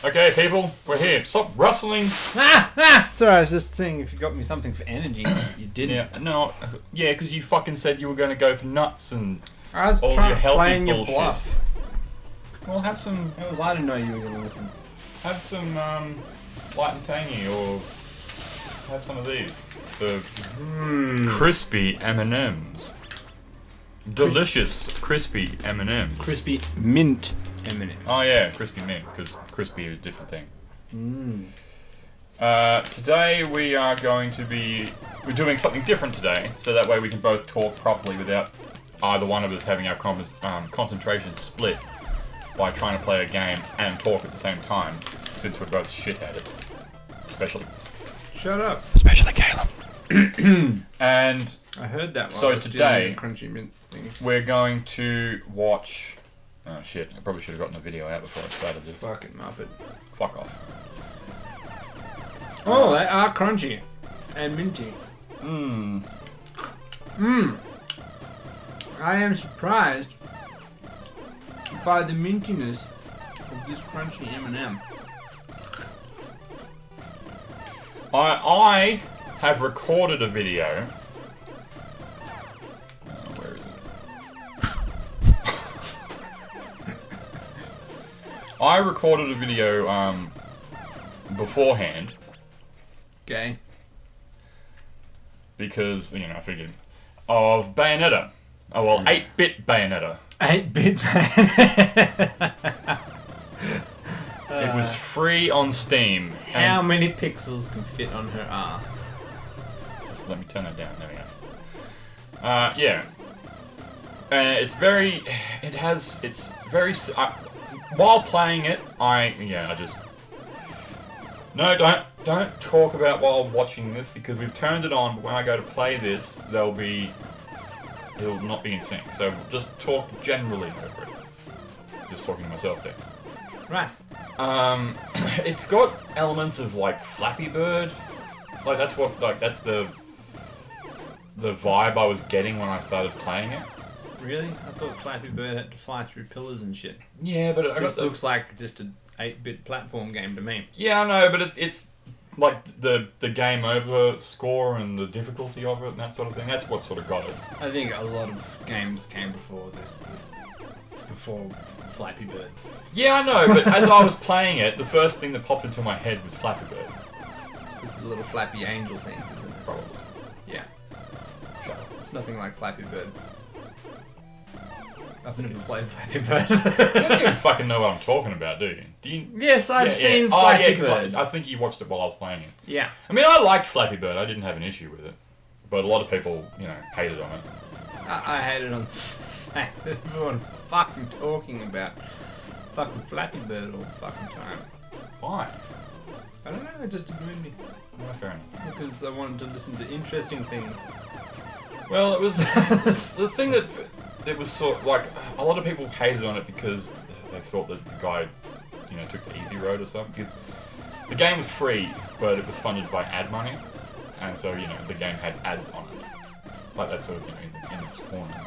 Okay, people, we're here. Stop rustling. Sorry, I was just seeing if you got me something for energy. You didn't. Yeah, because you fucking said you were going to go for nuts and I was all trying your to healthy play in your bullshit. bluff. Well, have some I didn't know you were going to listen. light and tangy, or have some of these. The crispy M&Ms. Delicious crispy M&Ms. Crispy mint M&M. Oh yeah, crispy mint, because crispy is a different thing. Today we're doing something different today, so that way we can both talk properly without either one of us having our concentration split by trying to play a game and talk at the same time, since we're both shit at it. Especially Caleb. And I heard that. So today, crunchy mint things. we're going to watch. Oh shit! I probably should have gotten the video out before I started this. Fucking muppet. Fuck off. Oh, they are crunchy and minty. I am surprised by the mintiness of this crunchy M&M. I have recorded a video. Where is it? I recorded a video beforehand Okay. because, I figured, of Bayonetta. Oh well, 8-bit Bayonetta. 8-bit. It was free on Steam. How many pixels can fit on her ass? Just let me turn that down. There we go. Yeah. It's very. While playing it, No, don't talk about while watching this, because we've turned it on. But when I go to play this, it'll not be in sync. So just talk generally over it. Just talking to myself there. Right. It's got elements of like Flappy Bird. That's the vibe I was getting when I started playing it. Really? I thought Flappy Bird had to fly through pillars and shit. Yeah, but This looks like just an 8-bit platform game to me. Yeah, I know, but it's like the game over score and the difficulty of it and that sort of thing. That's what sort of got it. I think a lot of games came before this, before Flappy Bird. Yeah, I know, but as I was playing it, the first thing that popped into my head was Flappy Bird. It's just the little flappy angel things, isn't it? Probably. Yeah. Shut up. It's nothing like Flappy Bird. I've never played Flappy Bird. You don't even fucking know what I'm talking about, do you? Yes, I've seen Flappy Bird. I think you watched it while I was playing it. Yeah. I mean, I liked Flappy Bird. I didn't have an issue with it. But a lot of people, hated on it. I hated on the fact that everyone fucking talking about fucking Flappy Bird all the fucking time. Why? I don't know, it just annoyed me. No, fair enough. Because I wanted to listen to interesting things. Well, it was the thing that it was sort of like a lot of people hated on it because they thought that the guy, took the easy road or something. Because the game was free, but it was funded by ad money, and so the game had ads on it, like that sort of in its corner,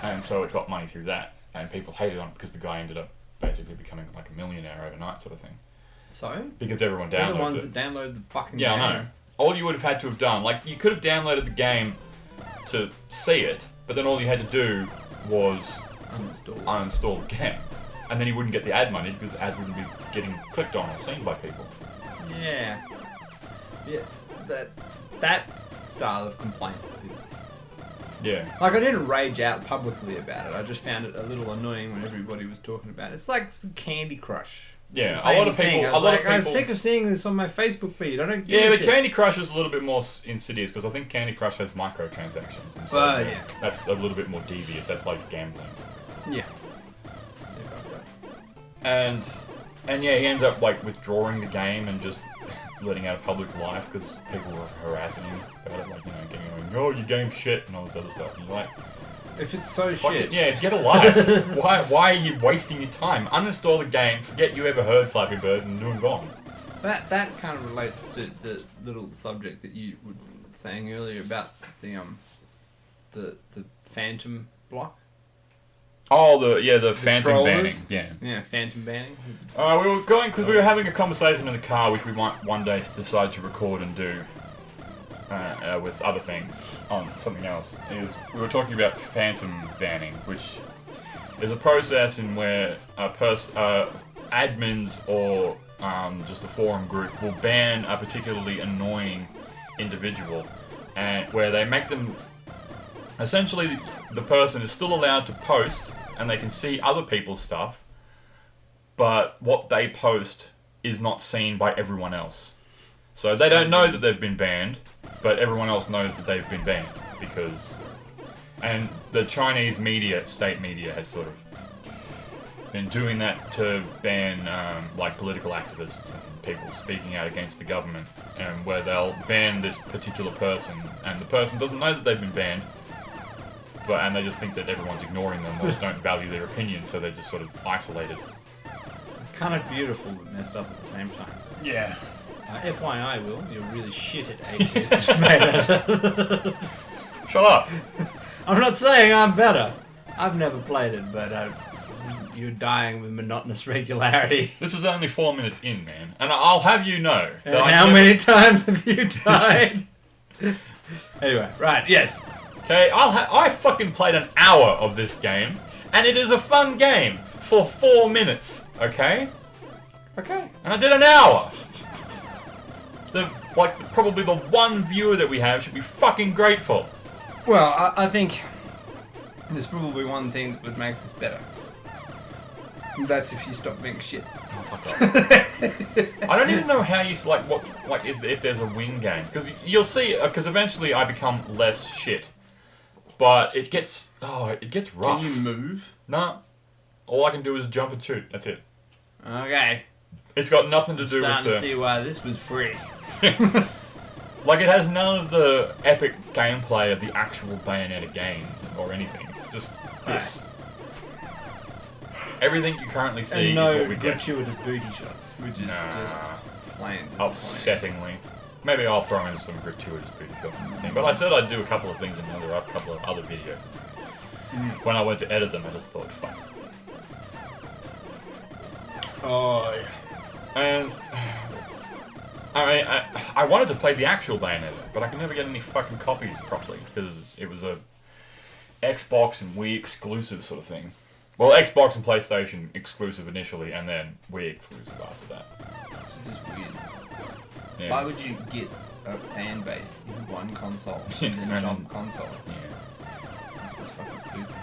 and so it got money through that, and people hated on it because the guy ended up basically becoming like a millionaire overnight, sort of thing. So? Because everyone downloaded They're the ones it. that download the fucking Yeah, game. I know. All you would have had to have done, you could have downloaded the game to see it, but then all you had to do was uninstall the game. And then you wouldn't get the ad money because the ads wouldn't be getting clicked on or seen by people. Yeah. Yeah, that style of complaint is... Yeah. I didn't rage out publicly about it. I just found it a little annoying when everybody was talking about it. It's like Candy Crush. Yeah, a lot of people. I'm sick of seeing this on my Facebook feed. I don't give a but shit. Candy Crush is a little bit more insidious because I think Candy Crush has microtransactions. And so yeah. That's a little bit more devious. That's like gambling. Yeah. And he ends up withdrawing the game and just letting out a public life because people were harassing him about it, oh, your game's shit and all this other stuff. And you're like, if it's so shit. Get a life. Why are you wasting your time? Uninstall the game, forget you ever heard Flappy Bird, and move on. That kind of relates to the little subject that you were saying earlier about the Phantom block. Oh, the phantom banning. trollers. Yeah. Yeah, phantom banning. We were going because we were having a conversation in the car, which we might one day decide to record and do with other things on something else. We were talking about phantom banning, which is a process in where admins or just a forum group will ban a particularly annoying individual, and where they make them essentially the person is still allowed to post and they can see other people's stuff, but what they post is not seen by everyone else. So they don't know that they've been banned, but everyone else knows that they've been banned because... And the Chinese media, state media, has sort of been doing that to ban like political activists and people speaking out against the government, and where they'll ban this particular person and the person doesn't know that they've been banned, and they just think that everyone's ignoring them or don't value their opinion, so they're just sort of isolated. It's kind of beautiful but messed up at the same time. Yeah. FYI, Will, you're really shit at 8-bit Bayonetta. Shut up. I'm not saying I'm better. I've never played it, but you're dying with monotonous regularity. This is only 4 minutes in, man. And I'll have you know that How many times have you died? Anyway, right, yes. Okay, I fucking played an hour of this game, and it is a fun game for 4 minutes, okay? Okay. And I did an hour! Probably the one viewer that we have should be fucking grateful. Well, I think there's probably one thing that would make this better. And that's if you stop being shit. Oh, fuck off. I don't even know how you, if there's a win game. Because you'll see, because eventually I become less shit. But it gets rough. Can you move? No. All I can do is jump and shoot. That's it. Okay. It's got nothing to do with Starting to see why this was free. Like, it has none of the epic gameplay of the actual Bayonetta games or anything. It's just this. Everything you currently see And is what we no get. gratuitous booty shots, which is just plain disappointing. Upsettingly. Maybe I'll throw in some gratuitous booty shots and thing. But I said I'd do a couple of things in a couple of other videos. When I went to edit them, I just thought, fuck. Oh, yeah. And I mean, I wanted to play the actual Bayonetta, but I could never get any fucking copies properly because it was a Xbox and Wii exclusive sort of thing. Well, Xbox and PlayStation exclusive initially, and then Wii exclusive after that. Which is just weird. Yeah. Why would you get a fan base in one console and then jump console? Yeah. It's just fucking stupid.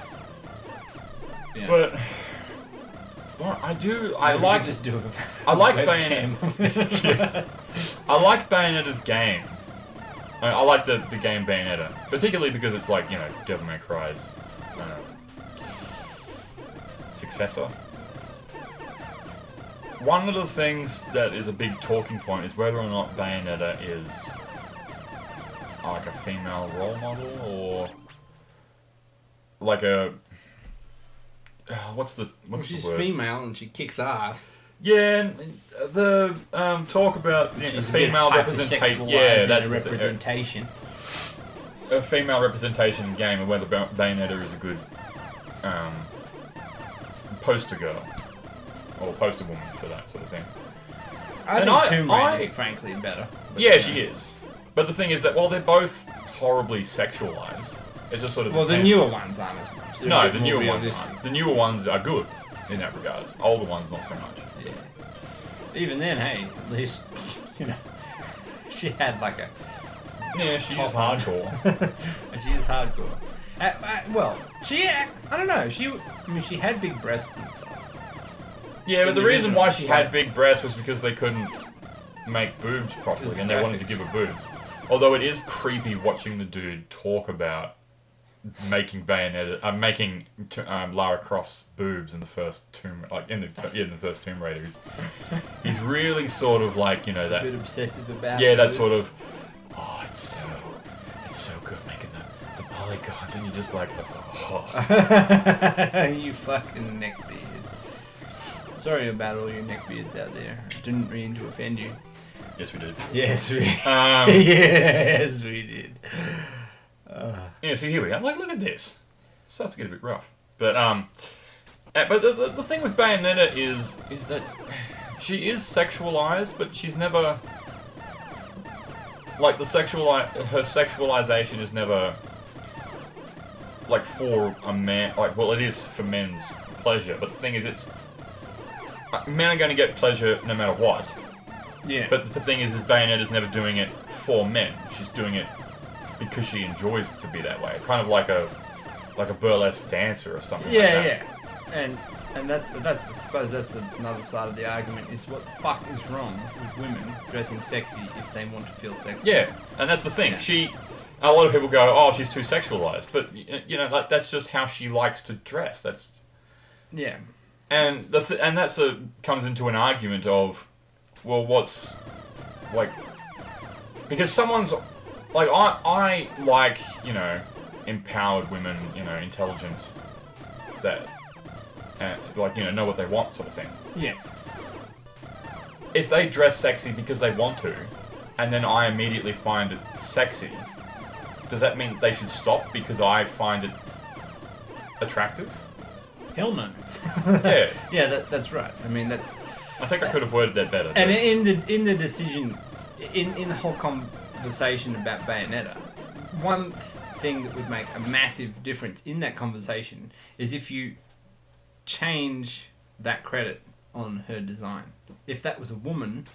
Yeah. But well, I like just do it. I like Bayonetta. I like Bayonetta's game. I like the game Bayonetta, particularly because it's like, you know, Devil May Cry's successor. One of the things that is a big talking point is whether or not Bayonetta is like a female role model or like a what's the word? She's female and she kicks ass. Yeah, and the talk about female representation. Yeah, that's a representation. A female representation in game, and whether Bayonetta is a good poster girl or poster woman for that sort of thing. I think Tomb Raider is frankly better. Yeah, she is. But the thing is that while they're both horribly sexualized, it just sort of well, depends. the newer ones aren't as much. No, the newer ones aren't. The newer ones are good in that regards. Older ones, not so much. Yeah. Even then, hey, at least, you know, she had like a... Yeah, she is hardcore. She is hardcore. Well, I don't know, she had big breasts and stuff. Yeah, but the reason why she had big breasts was because they couldn't make boobs properly, and they wanted to give her boobs. Although it is creepy watching the dude talk about making Bayonetta, making Lara Croft's boobs in the first in the first Tomb Raider. He's really sort of like, you know, that a bit obsessive about. Yeah, that sort of. Oh, it's so good making the polygons, and you're just like, oh. You fucking neckbeard. Sorry about all your neckbeards out there. I didn't mean to offend you. Yes, we did. Yes, we did. Yes, we did. Yeah, see, here we go. Like, look at this. It starts to get a bit rough. but the thing with Bayonetta is that she is sexualized, but she's never like her sexualization is never like for a man. Like, well, it is for men's pleasure, but the thing is, men are going to get pleasure no matter what. Yeah. But the thing is Bayonetta's never doing it for men. She's doing it because she enjoys it to be that way. Kind of like a burlesque dancer or something. Yeah, like that. yeah. And that's I suppose that's another side of the argument is what the fuck is wrong with women dressing sexy if they want to feel sexy. Yeah, and that's the thing. Yeah. A lot of people go, "Oh, she's too sexualized," but you know, like that's just how she likes to dress. That's yeah. And that's comes into an argument of, well, what's like, because someone's like I like, you know, empowered women, you know, intelligent, that like, you know what they want, sort of thing. Yeah. If they dress sexy because they want to, and then I immediately find it sexy, does that mean they should stop because I find it attractive? Hell no. Yeah. Yeah, that's right. I mean, that's. I think I could have worded that better. And in the decision, in the whole conversation about Bayonetta, one thing that would make a massive difference in that conversation is if you change that credit on her design. If that was a woman,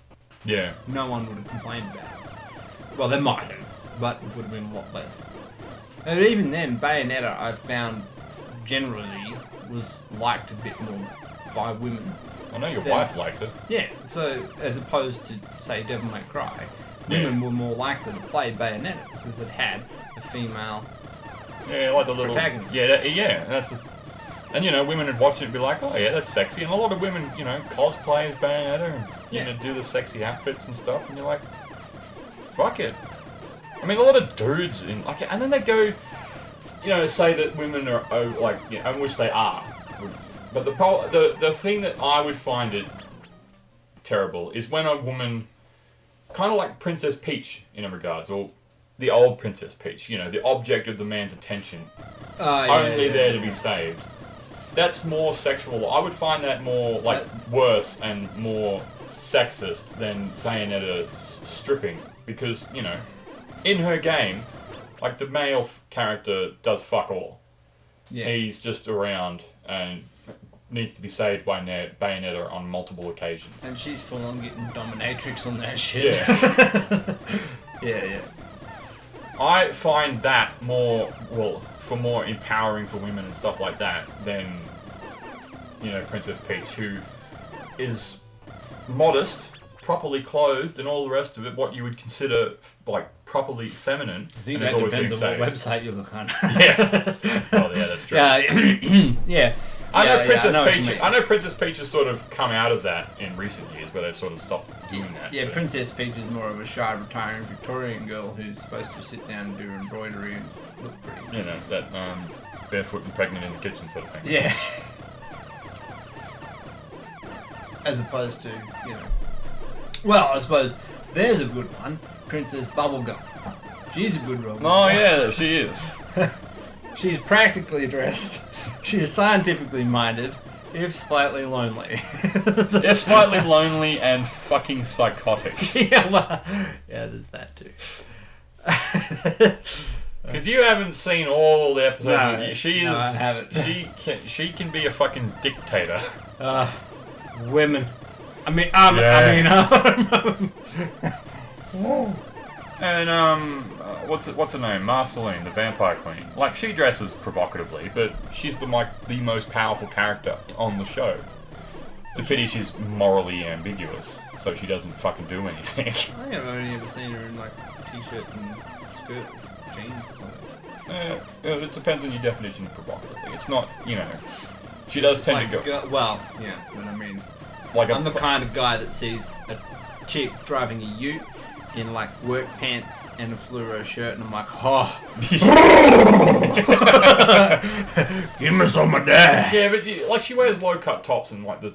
yeah, no one would have complained about it. Well, they might have, but it would have been a lot less. And even then, Bayonetta, I found generally was liked a bit more by women. I know your wife liked it. Yeah, so as opposed to, say, Devil May Cry, women were more likely to play Bayonetta because it had a female like the little protagonist. Yeah, that's and you know, women would watch it and be like, oh yeah, that's sexy. And a lot of women, you know, cosplay as Bayonetta and you know, do the sexy outfits and stuff, and you're like, fuck it. I mean, a lot of dudes and then they go, you know, say that women are like, you know, which they are. But the thing that I would find it terrible is when a woman, kind of like Princess Peach in a regards, or the old Princess Peach, you know, the object of the man's attention, only there to be saved. That's more sexual. I would find that more like worse and more sexist than Bayonetta stripping, because you know, in her game, like the male character does fuck all. Yeah. He's just around and needs to be saved by Bayonetta on multiple occasions. And she's full on getting dominatrix on that shit. Yeah. Yeah. I find that more empowering for women and stuff like that than, you know, Princess Peach, who is modest, properly clothed, and all the rest of it, what you would consider like properly feminine. I think that depends on what website you look on. Yeah. Oh yeah, that's true. Yeah. I know Princess Peach has sort of come out of that in recent years, where they've sort of stopped doing that. Yeah, Princess Peach is more of a shy, retiring Victorian girl who's supposed to sit down and do embroidery and look pretty. You know, that barefoot and pregnant in the kitchen sort of thing. Yeah. As opposed to, you know... Well, I suppose there's a good one. Princess Bubblegum. She's a good role model. Oh yeah, she is. She's practically dressed. She is scientifically minded, if slightly lonely. If slightly lonely and fucking psychotic. Yeah, there's that too. Because you haven't seen all the episodes. No, I haven't. She can be a fucking dictator. Women. And what's her name? Marceline, the vampire queen. Like, she dresses provocatively, but she's the most powerful character on the show. It's a pity she's morally ambiguous, so she doesn't fucking do anything. I think I've only ever seen her in like t-shirt and skirt or jeans or something. It depends on your definition of provocatively. It's not, you know, she does tend to go. Well, yeah, but I mean, like I'm the kind of guy that sees a chick driving a ute in like work pants and a fluoro shirt, and I'm like, oh, give me some of that. Yeah, but like she wears low cut tops and like the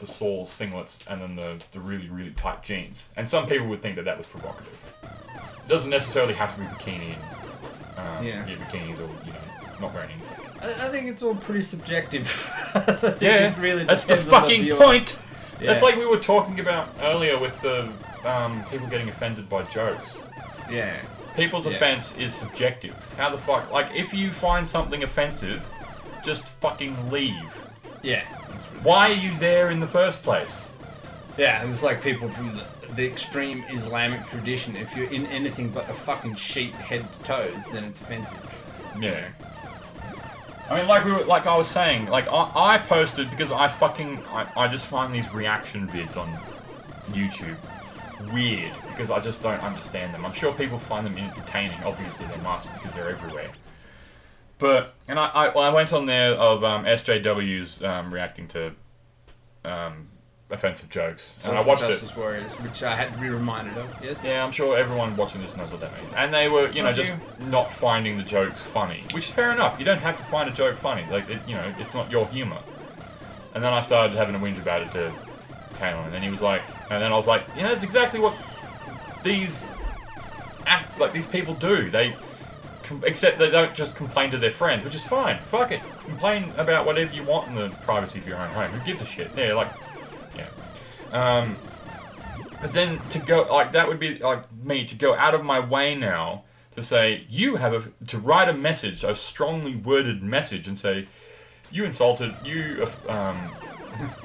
Saul singlets, and then the really really tight jeans. And some people would think that was provocative. It doesn't necessarily have to be bikini and bikinis or, you know, not wearing anything. I think it's all pretty subjective. I think Yeah, it really that's the depends on fucking viewer. point. Yeah. That's like we were talking about earlier with the people getting offended by jokes. Yeah. People's Yeah. offense is subjective. How the fuck? Like, if you find something offensive, just fucking leave. Yeah. Why are you there in the first place? Yeah, it's like people from the extreme Islamic tradition. If you're in anything but a fucking sheet head to toes, then it's offensive. Yeah. I mean, like I was saying, like I posted because I just find these reaction vids on YouTube weird because I just don't understand them. I'm sure people find them entertaining. Obviously, they must because they're everywhere. But I went on there of SJWs reacting to offensive jokes, and I watched Justice it. Warriors, which I had to be reminded of. Yes. Yeah, I'm sure everyone watching this knows what that means. And they were, just not finding the jokes funny, which is fair enough. You don't have to find a joke funny. Like, it's not your humor. And then I started having a whinge about it to Kalen, and then he was like, and then I was like, that's exactly what these people do. Except they don't just complain to their friends, which is fine. Fuck it. Complain about whatever you want in the privacy of your own home. Who gives a shit? Yeah, but then to go, that would be like me to go out of my way now to say, to write a message, a strongly worded message, and say, you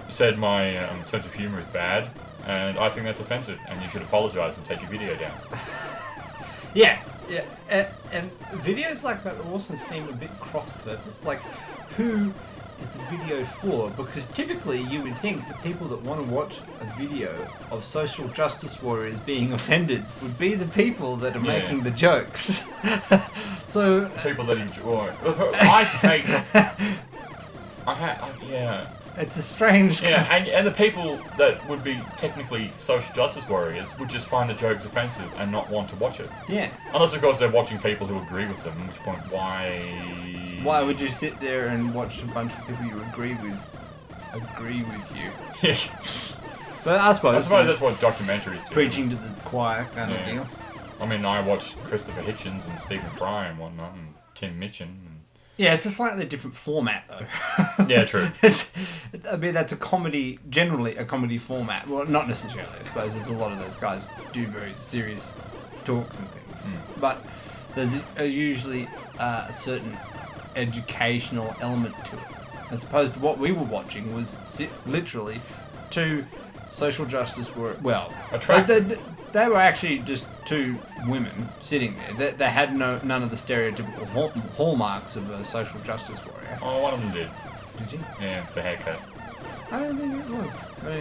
said my sense of humor is bad, and I think that's offensive, and you should apologize and take your video down. Yeah. And videos like that also seem a bit cross-purpose. Like, who is the video for? Because typically you would think the people that want to watch a video of social justice warriors being offended would be the people that are making the jokes. So people that enjoy. Yeah. It's a strange. Yeah, and the people that would be technically social justice warriors would just find the jokes offensive and not want to watch it. Yeah. Unless, of course, they're watching people who agree with them, at which point, why... Why would you sit there and watch a bunch of people you agree with you? But I suppose that's what documentaries do. Preaching to the choir kind of deal. I mean, I watched Christopher Hitchens and Stephen Fry and whatnot, and Tim Minchin. Yeah, it's a slightly different format, though. Yeah, true. That's generally a comedy format. Well, not necessarily, I suppose. There's a lot of those guys do very serious talks and things. But there's usually a certain educational element to it. As opposed to what we were watching was literally two social justice they were actually just two women sitting there. They had none of the stereotypical hallmarks of a social justice warrior. Oh, one of them did. Did you? Yeah, the haircut. I don't think it was. But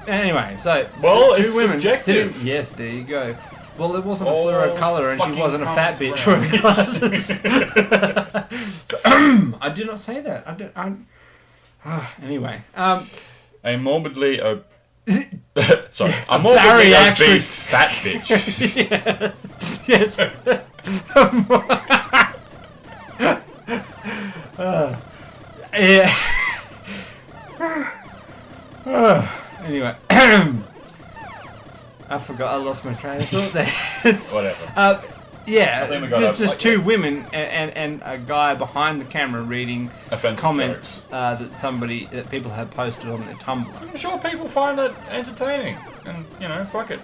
anyway, so well, two it's women subjective. sitting. Yes, there you go. Well, it wasn't a fluoro colour, and she wasn't a fat bitch round. wearing glasses. So, I did not say that. Anyway, a morbidly sorry, a morbidly obese fat bitch. Yeah. Yes. Yeah. Anyway. I forgot. I lost my train of thought there. Whatever. Yeah, just two women and a guy behind the camera reading offensive comments that people have posted on their Tumblr. I'm sure people find that entertaining, and fuck it.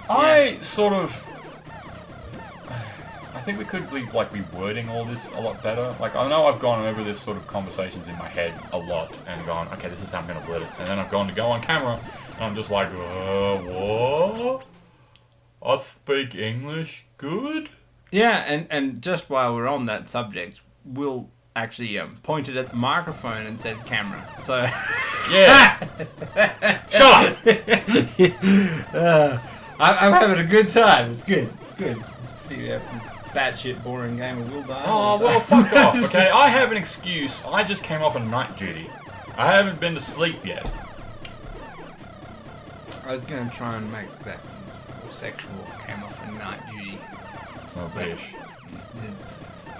Yeah. I think we could be wording all this a lot better. Like, I know I've gone over this sort of conversations in my head a lot and gone, okay, this is how I'm gonna word it, and then I've gone to go on camera and I'm just like, what? I speak English good? Yeah, and just while we're on that subject, Will actually pointed at the microphone and said camera. So yeah, shut up. I'm having a good time. It's good. It's good. It's pretty batshit boring game of Will Die. Oh well, fuck off. Okay, I have an excuse. I just came off a night duty. I haven't been to sleep yet. I was gonna try and make that sexual came off a night duty. Oh, bish.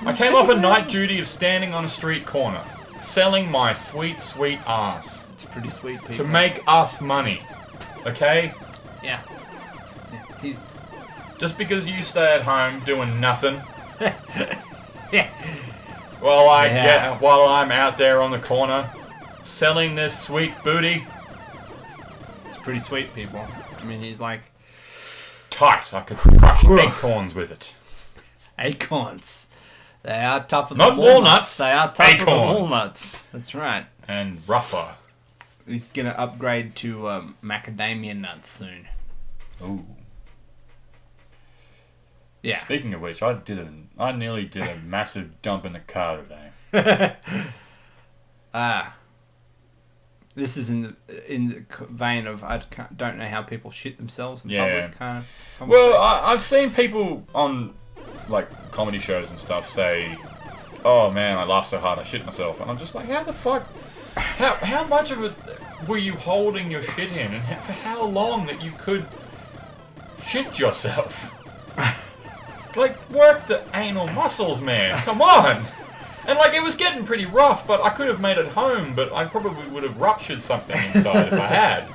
I came off a night duty of standing on a street corner, selling my sweet, sweet ass. It's pretty sweet, people. To make us money. Okay? Yeah. He's... Just because you stay at home doing nothing. Yeah. while I'm out there on the corner selling this sweet booty. It's pretty sweet, people. I mean, he's like tight. I could crush acorns with it. Acorns. They are tougher than Not walnuts. They are tougher than Acorns. walnuts. That's right. And rougher. He's gonna upgrade to macadamia nuts soon. Ooh. Yeah. Speaking of which, I nearly did a massive dump in the car today. This is in the vein of don't know how people shit themselves in public kind of. Well, I've seen people on like comedy shows and stuff say, "Oh man, I laughed so hard I shit myself," and I'm just like, "How the fuck? How much of it were you holding your shit in, and for how long that you could shit yourself?" Like, work the anal muscles, man. Come on. And like, it was getting pretty rough, but I could have made it home, but I probably would have ruptured something inside if I had.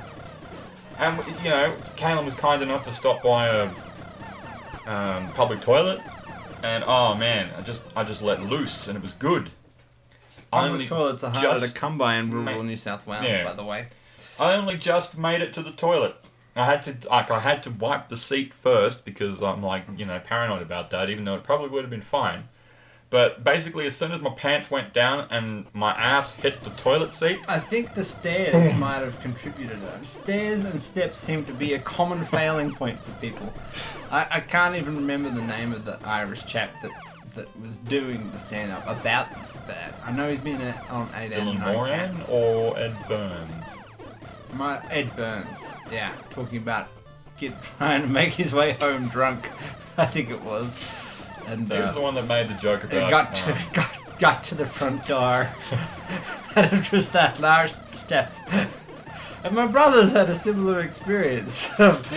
And, you know, Kaylin was kind enough to stop by a public toilet, and oh man, I just let loose, and it was good. Public toilets are harder to come by in rural New South Wales, by the way. I only just made it to the toilet. I had to wipe the seat first because I'm like, you know, paranoid about that, even though it probably would have been fine. But basically, as soon as my pants went down and my ass hit the toilet seat... I think the stairs might have contributed. Stairs and steps seem to be a common failing point for people. I can't even remember the name of the Irish chap that was doing the stand-up about that. I know he's been on 8 Dylan Moran or Ed Burns? Ed Burns, yeah. Talking about trying to make his way home drunk, I think it was. And he was the one that made the joke about... Got to the front door, and it was that last step. And my brothers had a similar experience. Of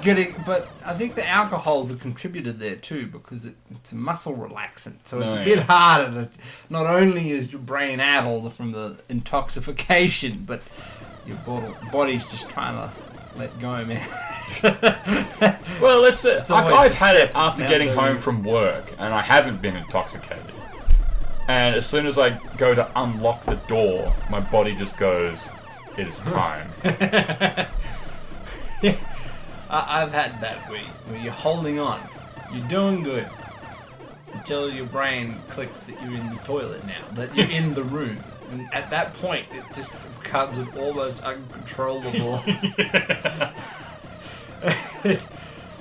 getting, but I think the alcohols have contributed there too, because it's a muscle relaxant, so it's a bit harder. Not only is your brain addled from the intoxication, but your body's just trying to let go, man. Well, I've had it after getting home from work, and I haven't been intoxicated. And as soon as I go to unlock the door, my body just goes, "It is time." Yeah, I've had that where you're holding on, you're doing good, until your brain clicks that you're in the toilet now, that you're in the room. And at that point, it just becomes an almost uncontrollable...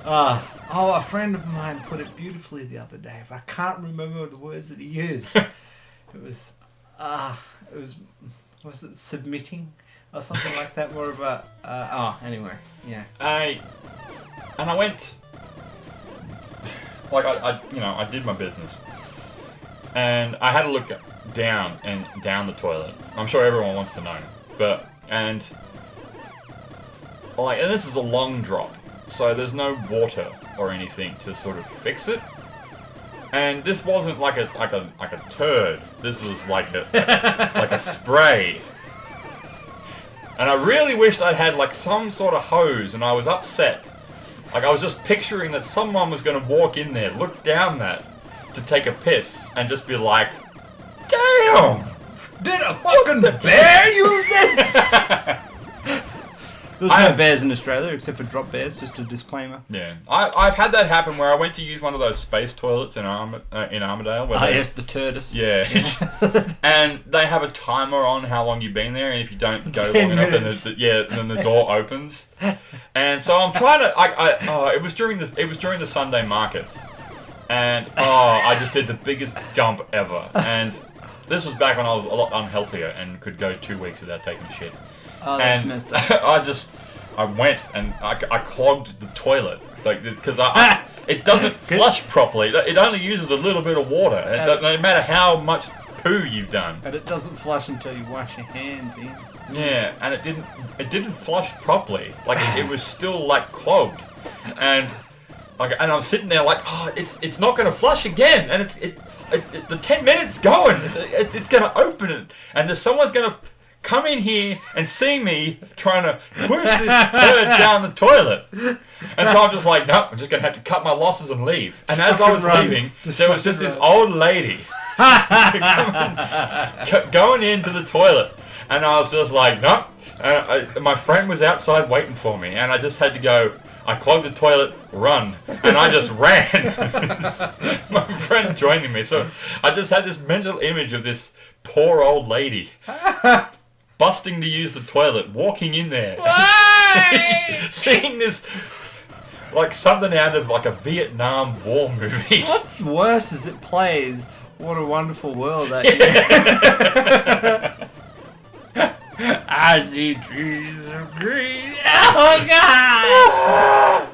a friend of mine put it beautifully the other day, but I can't remember the words that he used. It was it submitting or something like that? More about anyway, yeah. I went, like I did my business, and I had a look down the toilet. I'm sure everyone wants to know, and this is a long drop. So there's no water or anything to sort of fix it, and this wasn't like a turd. This was like a spray, and I really wished I'd had like some sort of hose, and I was upset. Like I was just picturing that someone was going to walk in there, look down that to take a piss, and just be like, "Damn! Did a fucking bear use this?" There's no bears in Australia except for drop bears, just a disclaimer. Yeah. I've had that happen where I went to use one of those space toilets in Armidale. Yes, the Turtis. Yeah. And they have a timer on how long you've been there, and if you don't go long enough, then the door opens. And so I'm trying to... it was during the Sunday markets. And, I just did the biggest dump ever. And this was back when I was a lot unhealthier and could go 2 weeks without taking a shit. Oh, that's messed up. I went and I clogged the toilet, like, because it doesn't flush properly. It only uses a little bit of water. No matter how much poo you've done. And it doesn't flush until you wash your hands in. Yeah, and it didn't flush properly. Like it was still like clogged, and I'm sitting there like, it's not going to flush again, and the 10 minutes going. It's going to open it, and there's someone's going to come in here and see me trying to push this turd down the toilet. And so I'm just like, nope, I'm just going to have to cut my losses and leave. And as I was leaving, there was just this old lady going into the toilet, and I was just like, no. And my friend was outside waiting for me, and I just had to go. I clogged the toilet, run, and I just ran. My friend joining me, so I just had this mental image of this poor old lady busting to use the toilet, walking in there, seeing this like something out of like a Vietnam War movie. What's worse is it plays What a Wonderful World that I see trees of green. Oh God!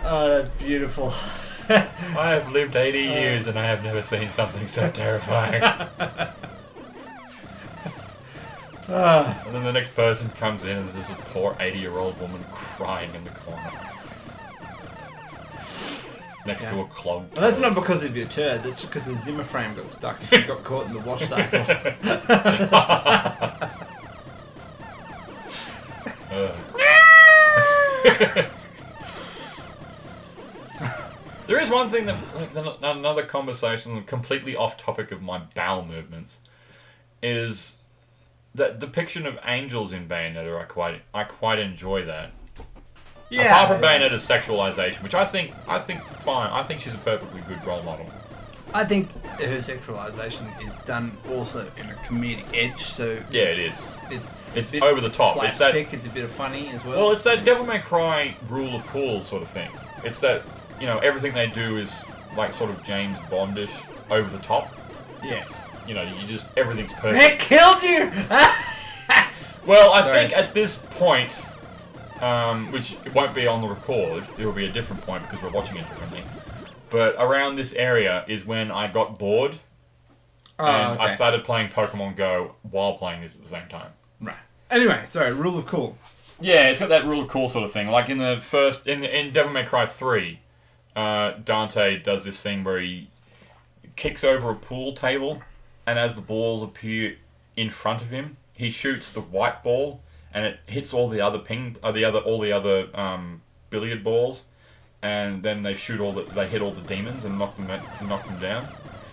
Oh, that's beautiful. I have lived 80 years and I have never seen something so terrifying. And then the next person comes in and there's this poor 80-year-old woman crying in the corner. Next to a clogged Well, that's toilet. not because of your turd, that's because the Zimmer frame got stuck and she got caught in the wash cycle. There is one thing that, like, another conversation completely off topic of my bowel movements, is that depiction of angels in Bayonetta. I quite enjoy that. Yeah. Apart from Bayonetta's sexualization, which I think fine. I think she's a perfectly good role model. I think her sexualization is done also in a comedic edge, so Yeah, it is. It's It's a bit over the top. It's that- slapstick, it's a bit of funny as well. Well, it's that Devil May Cry rule of cool sort of thing. It's that, you know, everything they do is like sort of James Bondish, over the top. Yeah. You know, everything's perfect. It killed you! Well, I Sorry. think at this point, which it won't be on the record, it will be a different point because we're watching it differently. But around this area is when I got bored, and I started playing Pokemon Go while playing this at the same time. Right. Anyway, sorry, rule of cool. Yeah, it's got that rule of cool sort of thing. Like in the first, in Devil May Cry 3, Dante does this thing where he kicks over a pool table, and as the balls appear in front of him, he shoots the white ball, and it hits all the other billiard balls, and then they hit all the demons and knock them down.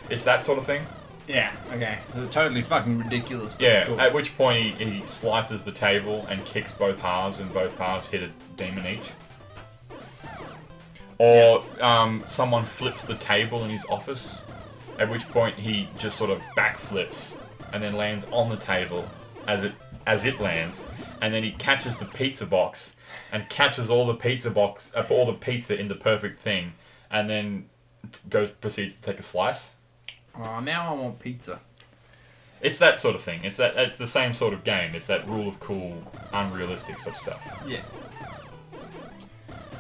It's that sort of thing. Yeah, okay. So totally fucking ridiculous. But Yeah. cool. At which point he slices the table and kicks both halves, and both halves hit a demon each. Or someone flips the table in his office, at which point he just sort of backflips and then lands on the table as it lands, and then he catches the pizza box and catches all the pizza in the perfect thing, and then proceeds to take a slice. Oh, now I want pizza. It's that sort of thing. It's the same sort of game. It's that rule of cool, unrealistic sort of stuff. Yeah.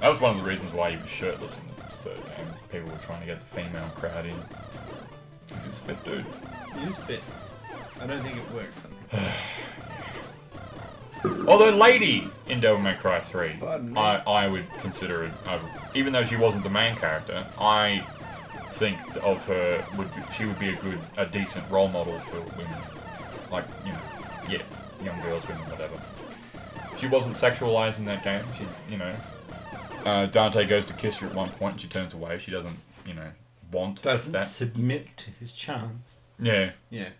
That was one of the reasons why he was shirtless in the third game. People were trying to get the female crowd in. Because he's a fit dude. It is fit. I don't think it works. Although Lady in Devil May Cry 3, Pardon me? I would consider it, even though she wasn't the main character, I think of her, she would be a decent role model for women. Like, you know, yeah, young girls, women, whatever. She wasn't sexualized in that game. She, you know, Dante goes to kiss her at one point and she turns away. She doesn't, you know, want Doesn't that. submit to his charms. Yeah. Yeah.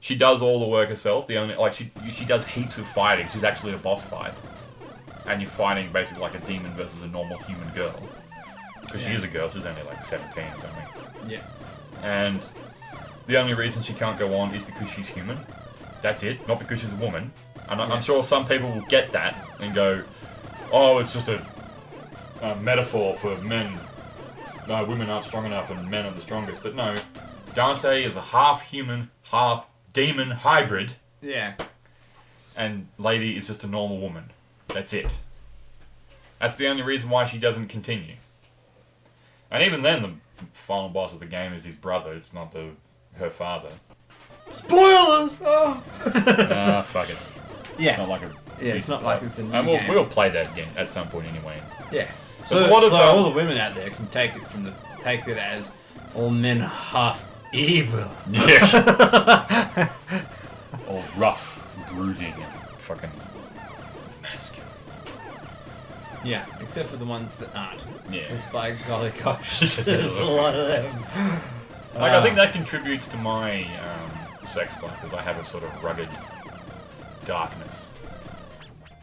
She does all the work herself. She does heaps of fighting. She's actually a boss fight, and you're fighting basically like a demon versus a normal human girl. Because she is a girl. She's only like 17 or something. Yeah. And the only reason she can't go on is because she's human. That's it. Not because she's a woman. And I'm sure some people will get that and go, "Oh, it's just a metaphor for men. No, women aren't strong enough, and men are the strongest." But no, Dante is a half human, half demon hybrid, Yeah. and Lady is just a normal woman. That's it. That's the only reason why she doesn't continue. And even then, the final boss of the game is his brother. It's not her father. Spoilers! Oh! Fuck it. Yeah. It's not like a. Yeah, it's not like it's a new And game. we'll play that again at some point anyway. Yeah. There's So, a lot of, all the women out there can take it as all men are half evil. Yeah. All rough, brooding, and fucking masculine. Yeah, except for the ones that aren't. Yeah. Because by golly gosh, there's a lot of them. Like, I think that contributes to my sex life, because I have a sort of rugged darkness.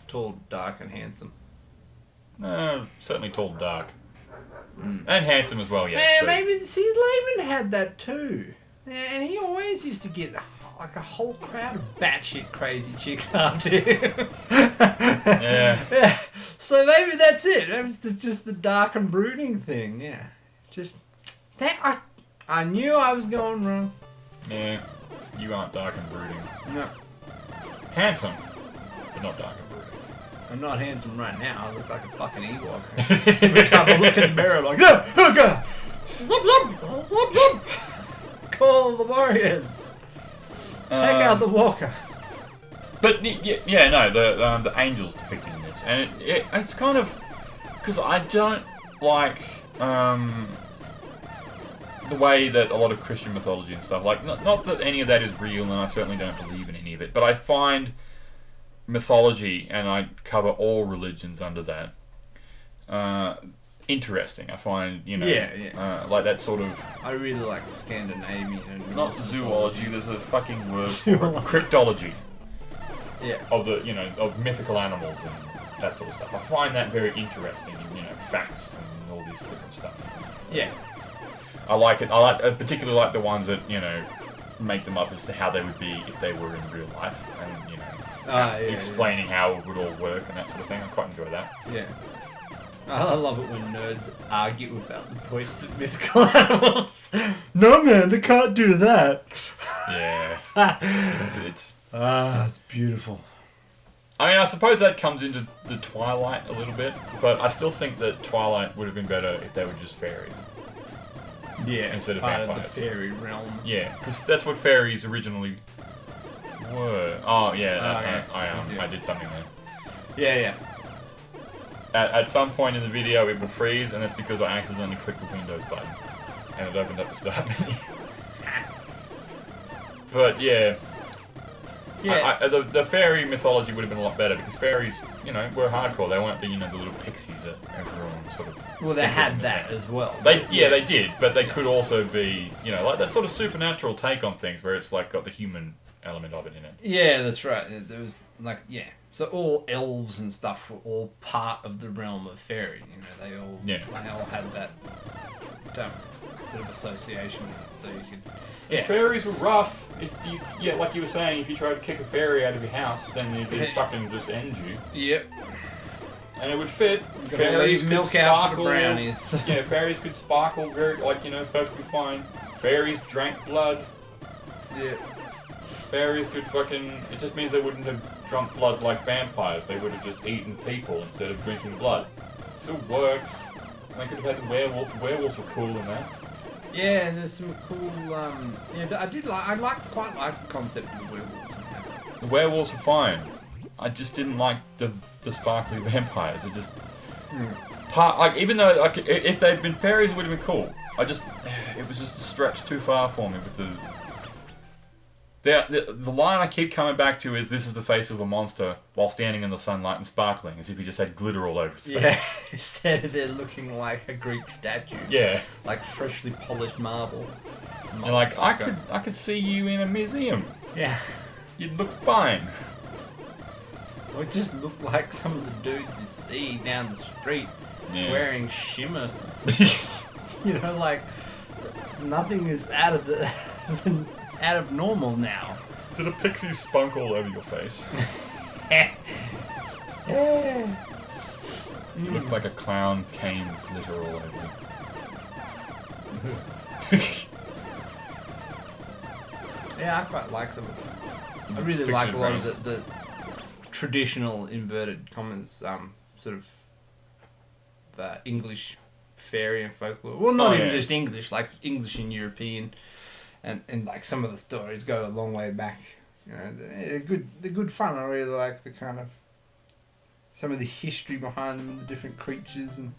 Tall, dark, and handsome. Certainly tall and dark. And handsome as well, yes. Yeah, but- maybe see, Laban had that too. Yeah, and he always used to get like a whole crowd of batshit crazy chicks after him. Yeah. Yeah. So maybe that's it. That was just the dark and brooding thing. Yeah. Just I knew I was going wrong. Yeah. You aren't dark and brooding. No, Handsome, but not dark and brooding. I'm not handsome right now. I look like a fucking Ewok. Every time I look in the mirror, I'm like, oh god. Call the warriors. Take out the walker. But yeah, no, the angels depicted in this, and it's kind of because I don't like the way that a lot of Christian mythology and stuff, like not that any of that is real, and I certainly don't believe in any of it, but I find mythology, and I cover all religions under that, interesting. I find, like that sort of... I really like the Scandinavian and Not Norse zoology, mythologies. there's a fucking word for it. Cryptology. Yeah. Of the, of mythical animals and that sort of stuff. I find that very interesting, facts and all this different stuff. Yeah. I like it. I particularly like the ones that, make them up as to how they would be if they were in real life, and, explaining how it would all work and that sort of thing. I quite enjoy that. Yeah. I love it when nerds argue about the points of mythical animals. No, man, they can't do that. Yeah. it's it's beautiful. I mean, I suppose that comes into the Twilight a little bit, but I still think that Twilight would have been better if they were just fairies. Yeah, instead of part vampires. of the fairy realm. Yeah, because that's what fairies originally were. Oh, yeah, I did something there. Yeah. At some point in the video, it will freeze, and that's because I accidentally clicked the Windows button, and it opened up the start menu. But yeah. The fairy mythology would have been a lot better, because fairies, were hardcore. They weren't the little pixies that everyone sort of... Well, they had that as well. They did, but they could also be, like that sort of supernatural take on things, where it's like got the human element of it in it. Yeah, that's right. There was so all elves and stuff were all part of the realm of fairy. They all had that sort of association with it, so you could. Yeah. Fairies were rough. Like you were saying, if you tried to kick a fairy out of your house, then it'd fucking just end you. Yep. And it would fit. Fairies could milk out for the brownies. Yeah, fairies could sparkle very, perfectly fine. Fairies drank blood. Yeah. Fairies could it just means they wouldn't have drunk blood like vampires. They would have just eaten people instead of drinking blood. It still works. They could have had the werewolf. The werewolves were cool in that. Yeah, there's some cool. I quite like the concept of the werewolves. The werewolves were fine. I just didn't like the sparkly vampires. It just even though if they'd been fairies, it would have been cool. It was just a stretch too far for me with the line I keep coming back to is, "This is the face of a monster," while standing in the sunlight and sparkling, as if he just had glitter all over his face. Yeah, instead of they're looking like a Greek statue. Yeah. Like freshly polished marble. And I could see you in a museum. Yeah. You'd look fine. Or just look like some of the dudes you see down the street wearing shimmer. Nothing is out of normal now. Did a pixie spunk all over your face? You look like a clown cane glitter all over you. Yeah, I quite like some of them. I really like a lot of the traditional inverted commas, sort of the English fairy and folklore. Well, not even just English, like English and European. And like some of the stories go a long way back. They're good fun. I really like the kind of some of the history behind them and the different creatures, and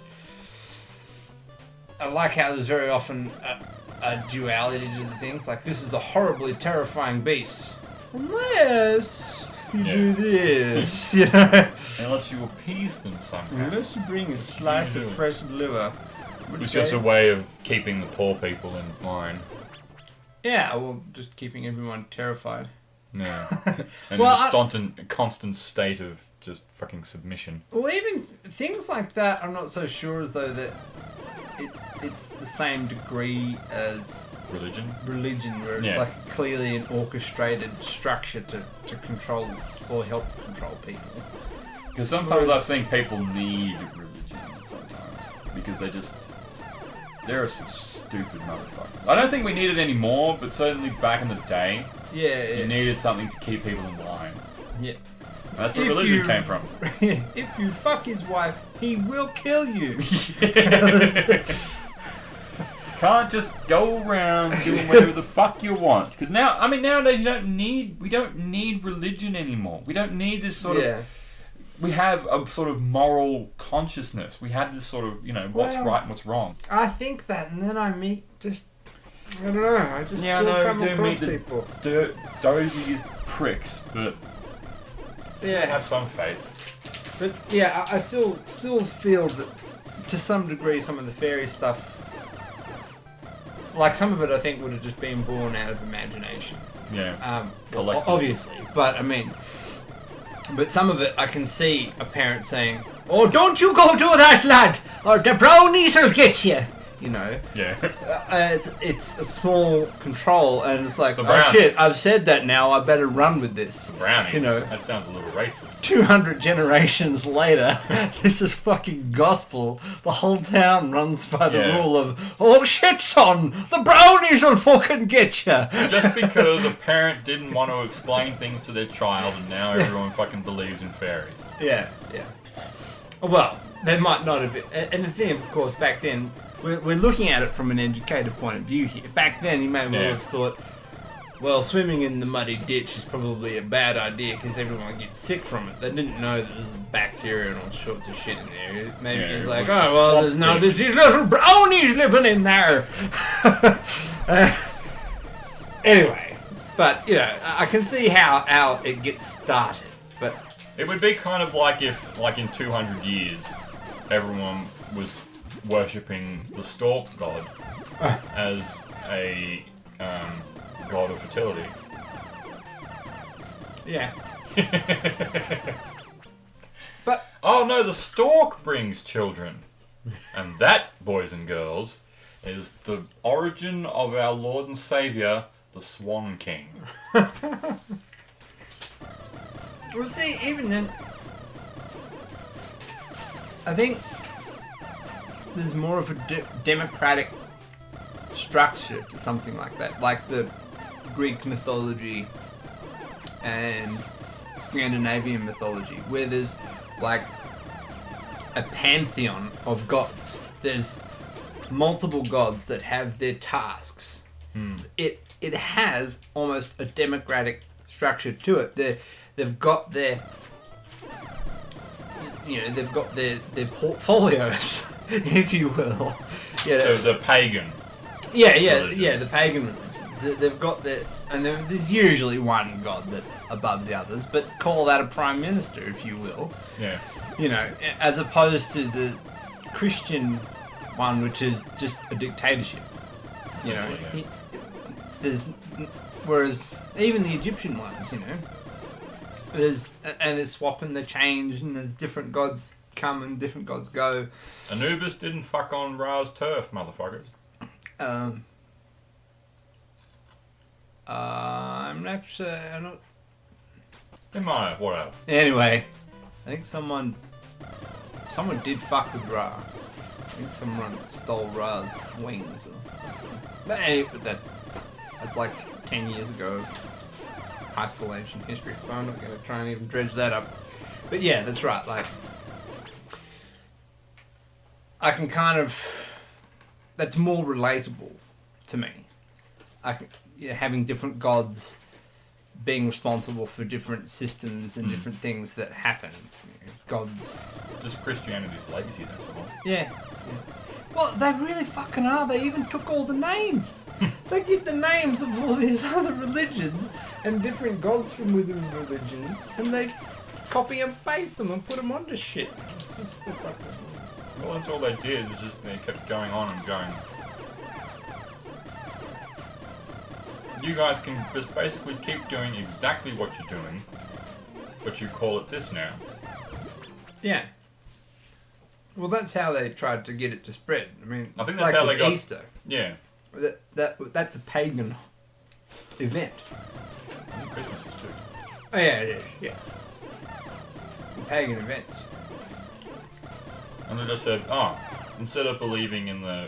I like how there's very often a duality to the things. Like, this is a horribly terrifying beast, unless you do this. Unless you appease them somehow. Unless you bring a slice of fresh liver. It's just a way of keeping the poor people in line. Yeah, well, just keeping everyone terrified. Yeah. And Well, in a constant state of just fucking submission. Well, even things like that, I'm not so sure as though that it's the same degree as Religion? where it's Yeah. like clearly an orchestrated structure to control or help control people. Because sometimes Whereas- I think people need religion sometimes. Because they're some stupid motherfuckers. I don't think we need it anymore, but certainly back in the day, Yeah, you needed something to keep people in line. yeah. And that's where religion came from. If you fuck his wife, he will kill you. Can't just go around doing whatever the fuck you want. Because nowadays we don't need religion anymore. We don't need this sort of. We have a sort of moral consciousness. We had this sort of, what's right and what's wrong. I think that, and then I meet just. I don't know. I just come do across meet people. the dozy pricks, but Yeah. have some faith. But yeah, I still feel that to some degree some of the fairy stuff, like some of it, I think would have just been born out of imagination. Yeah. Obviously, but I mean, but some of it I can see a parent saying, "Oh, don't you go do that, lad, or the brownies will get you." You know. Yeah. It's a small control, and it's like, The oh brownies. shit, I've said that now. I better run with this. Brownies. You know. That sounds a little racist. 200 generations later, this is fucking gospel. The whole town runs by the Yeah. rule of, oh shit, son, the brownies will fucking get you. Just because a parent didn't want to explain things to their child, and now everyone fucking believes in fairies. Yeah. Well, they might not have. And the thing, of course, back then, we're looking at it from an educated point of view here. Back then, you may well have thought, well, swimming in the muddy ditch is probably a bad idea because everyone gets sick from it. They didn't know that there's bacteria and all sorts of shit in there. Maybe it's like, was oh, well, there's these little brownies living in there. Anyway, but, I can see how it gets started. But It would be kind of like if, like in 200 years, everyone was worshipping the stork god as a god of fertility. yeah. But Oh no, the stork brings children. And that, boys and girls, is the origin of our Lord and Saviour, the Swan King. Well, see, even then, I think there's more of a democratic structure to something like that, like the Greek mythology and Scandinavian mythology, where there's like a pantheon of gods. There's multiple gods that have their tasks. It has almost a democratic structure to it. They've got their portfolios, if you will. So the pagan. The pagan religions. They've got and there's usually one god that's above the others, but call that a prime minister, if you will. Yeah. As opposed to the Christian one, which is just a dictatorship. Essentially, Whereas even the Egyptian ones, they're swapping, they change, and there's different gods come and different gods go. Anubis didn't fuck on Ra's turf, motherfuckers. I'm not sure. They might have, whatever. Anyway, I think someone did fuck with Ra. I think someone stole Ra's wings. But that's like 10 years ago of high school ancient history, so I'm not going to try and even dredge that up. But yeah, that's right. Like, I can kind of. That's more relatable to me. Having different gods being responsible for different systems and different things that happen. Gods. Just Christianity's lazy, that's all. Yeah. Well, they really fucking are. They even took all the names. They get the names of all these other religions and different gods from within religions, and they copy and paste them and put them onto shit. It's just so fucking... Well, that's all they did, is just they kept going on and going. you guys can just basically keep doing exactly what you're doing, but you call it this now. Yeah. Well, that's how they tried to get it to spread. I mean, I think it's that's like how they with got Easter. Yeah. That's a pagan event. I think Christmas is too. Oh yeah, it is. Yeah. Pagan events. And they just said, instead of believing in the,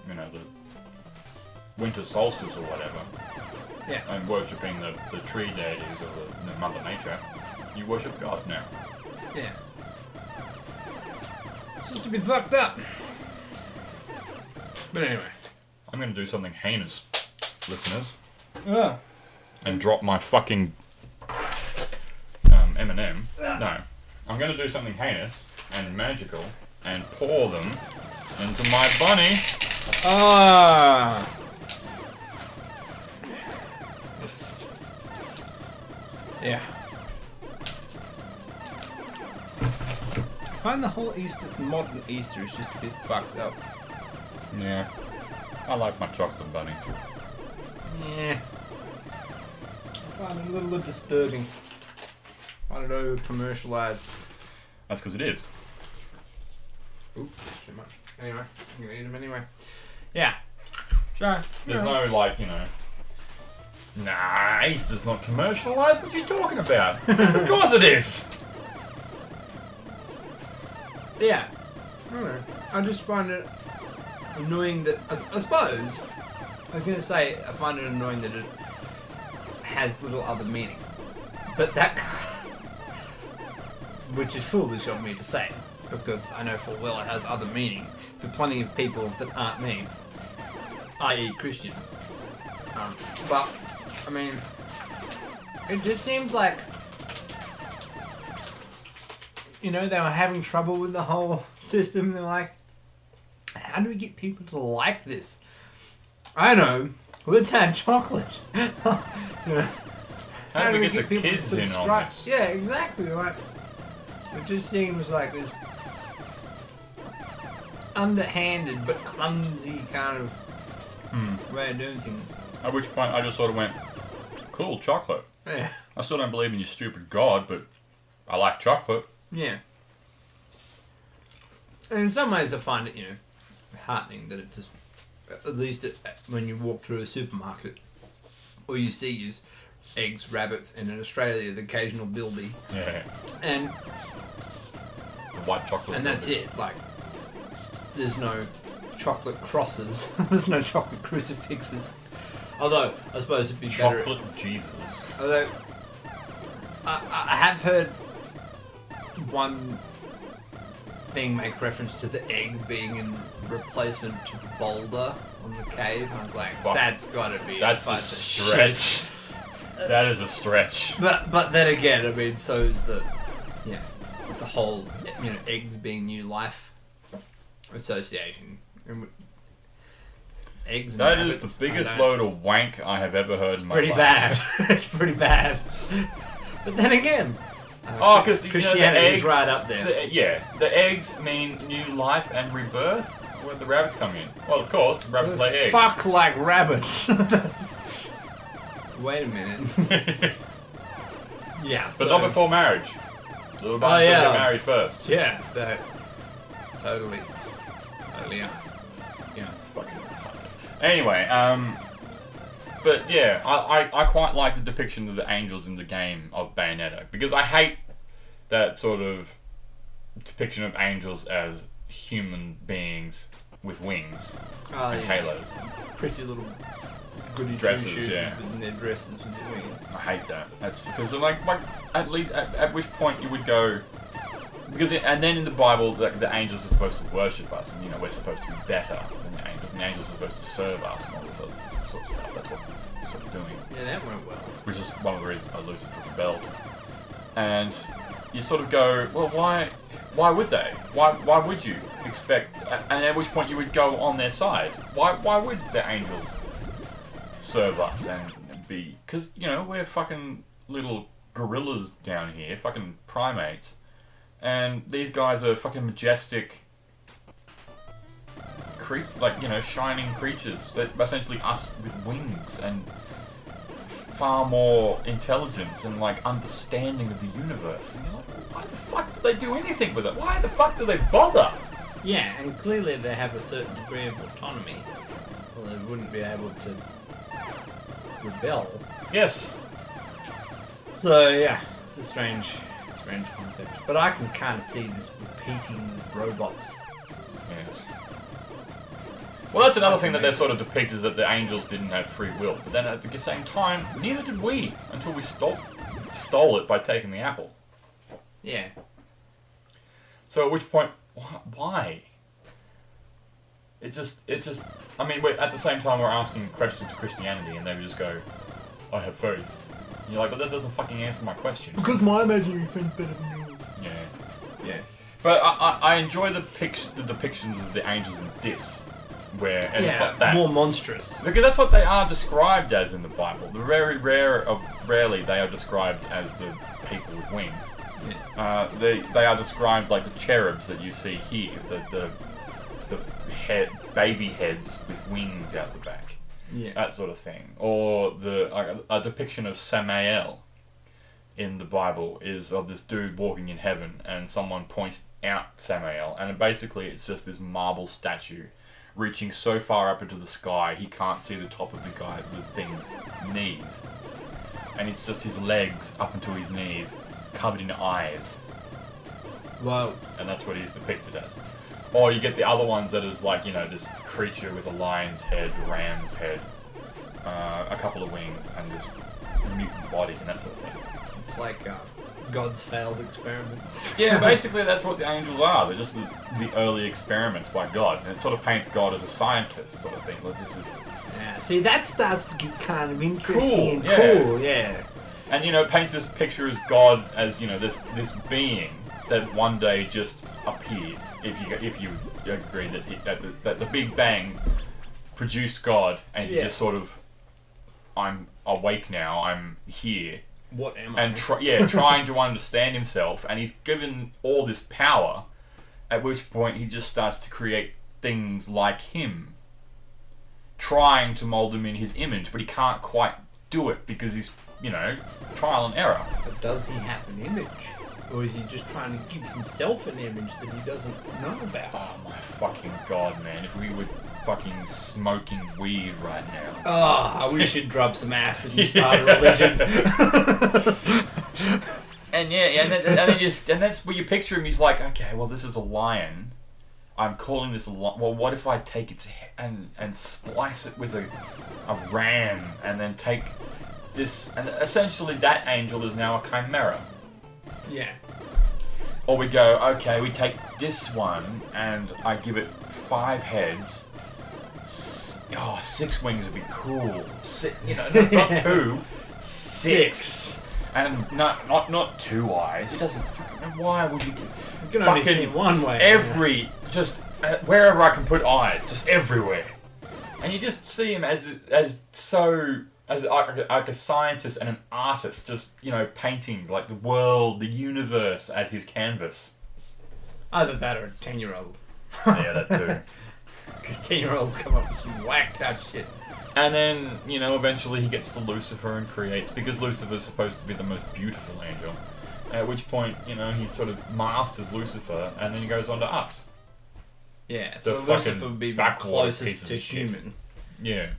the winter solstice or whatever, Yeah. and worshipping the tree deities or the Mother Nature, you worship God now. Yeah. It's just a bit fucked up. But anyway. I'm gonna do something heinous, listeners, Oh. and drop my fucking M&M. No, I'm gonna do something heinous and magical and pour them into my bunny. Ah. It's. Yeah. I find the whole modern Easter is just a bit fucked up. Yeah, I like my chocolate bunny. Yeah. I find it a little bit disturbing. I find it over commercialised. That's because it is. Ooh, too much. Anyway, I'm gonna eat them anyway. Yeah. So, There's no nah, Easter's not commercialised. What are you talking about? Of course it is. Yeah. I don't know. I just find it annoying that. I suppose. I was going to say, I find it annoying that it has little other meaning. But that. Which is foolish of me to say. Because I know full well it has other meaning for plenty of people that aren't me. I.e., Christians. But, I mean. It just seems like. You know, they were having trouble with the whole system. They're like, how do we get people to like this? I know. Let's add chocolate. You know, How do we get the kids in on this? Yeah, exactly. Like, it just seems like this underhanded but clumsy kind of way of doing things. At which point I just sort of went, cool, chocolate. Yeah. I still don't believe in your stupid God, but I like chocolate. Yeah. And in some ways I find it, heartening that it just, at least when you walk through a supermarket, all you see is eggs, rabbits, and in Australia the occasional bilby. Yeah. And The white chocolate. and that's it. Like, there's no chocolate crosses. There's no chocolate crucifixes. Although, I suppose it'd be better. Chocolate Jesus. Although, I have heard one thing make reference to the egg being in replacement to the boulder on the cave. I was like, Fuck. that's gotta be That's a bunch of stretch. shit. That is a stretch. But then again, I mean, so is the whole eggs being new life association. And eggs and That rabbits, is the biggest load of wank I have ever heard in my pretty life. bad. It's pretty bad. But then again, Because Christianity the is right up there. The eggs mean new life and rebirth. Where the rabbits come in? Well, of course, the rabbits lay eggs. Fuck like rabbits. Wait a minute. Yeah, But not before marriage. Little bunnies Oh, yeah. get married first. Yeah, that totally. Yeah. It's fucking retarded. Anyway, but yeah, I quite like the depiction of the angels in the game of Bayonetta, because I hate that sort of depiction of angels as human beings with wings and halos. Pretty little goody Dresses, shoes yeah. in their dresses and their wings. I hate that. That's because like at least at which point you would go, because and then in the Bible the angels are supposed to worship us, and we're supposed to be better than the angels, and the angels are supposed to serve us and all this other sort of stuff. That's what he's sort of doing. Yeah, that went well. Which is one of the reasons Lucifer rebelled. And you sort of go, well, why would they? Why would you expect? And at which point you would go on their side. Why would the angels serve us and be? Because we're fucking little gorillas down here, fucking primates, and these guys are fucking majestic shining creatures. They're essentially us with wings and far more intelligence and like understanding of the universe. And you're like, why the fuck do they do anything with it? Why the fuck do they bother? Yeah, and clearly they have a certain degree of autonomy, or they wouldn't be able to rebel. Yes. So yeah, it's a strange concept. But I can kind of see this repeating robots. Yes. Well, that's another thing that they're sort of depicted, is that the angels didn't have free will. But then at the same time, neither did we, until we stole it by taking the apple. Yeah. So at which point, why? It just. I mean, at the same time, we're asking questions to Christianity, and they would just go, "I have faith." And you're like, but that doesn't fucking answer my question. Because my imaginary friend's better than yours. Yeah. Yeah. But I enjoy the depictions of the angels in this, where it's like that. More monstrous. Because that's what they are described as in the Bible. The rarely they are described as the people with wings. Yeah. They are described like the cherubs that you see here, the baby heads with wings out the back, that sort of thing. Or a depiction of Samael in the Bible is of this dude walking in heaven, and someone points out Samael, and basically it's just this marble statue reaching so far up into the sky he can't see the top of the thing's knees, and it's just his legs up into his knees, covered in eyes. Wow. And that's what he's depicted as. Or you get the other ones that is like, this creature with a lion's head, ram's head, a couple of wings, and this mutant body and that sort of thing. It's like God's failed experiments. Yeah, basically that's what the angels are. They're just the early experiments by God. And it sort of paints God as a scientist sort of thing. Like this is... Yeah, see, that starts to get kind of interesting Cool, and cool, yeah. And, it paints this picture as God as, this being that one day just appeared. If you agree that the Big Bang produced God, and he just sort of, I'm awake now, I'm here. What am I? And trying to understand himself, and he's given all this power, at which point he just starts to create things like him, trying to mold them in his image, but he can't quite do it because he's, trial and error. But does he have an image? Or is he just trying to give himself an image that he doesn't know about? Oh my fucking god, man. If we were fucking smoking weed right now. Oh, we should drop some acid and start a religion. and that's where you picture him. He's like, okay, well, this is a lion. I'm calling this a lion. Well, what if I take its head and splice it with a ram, and then take this, and essentially that angel is now a chimera. Yeah. Or we go, okay, we take this one and I give it 5 heads. 6 wings would be cool. Not 2, 6. And not 2 eyes. It doesn't. Why would you? You can only see one way. Wherever I can put eyes, just everywhere. And you just see him as like a scientist and an artist, just, painting like the world, the universe as his canvas. Either that or a 10-year-old. Yeah, that too. Because 10-year-olds come up with some whacked out shit. And then, eventually he gets to Lucifer and creates, because Lucifer's supposed to be the most beautiful angel. At which point, he sort of masters Lucifer, and then he goes on to us. Yeah, so Lucifer would be the closest to human. Yeah.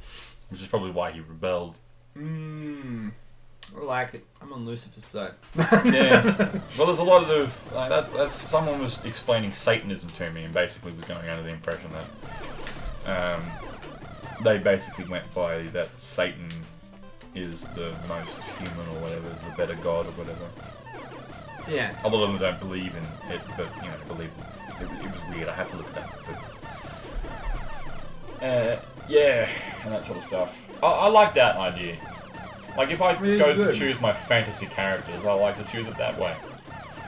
Which is probably why he rebelled. I like it. I'm on Lucifer's side. Yeah. Well, there's a lot of... that's someone was explaining Satanism to me and basically was going under the impression that they basically went by that Satan is the most human or whatever, the better god or whatever. Yeah. A lot of them don't believe in it, but, believe it was weird. I have to look it up. But, yeah, and that sort of stuff. I like that idea. Like, if I go to choose my fantasy characters, I like to choose it that way.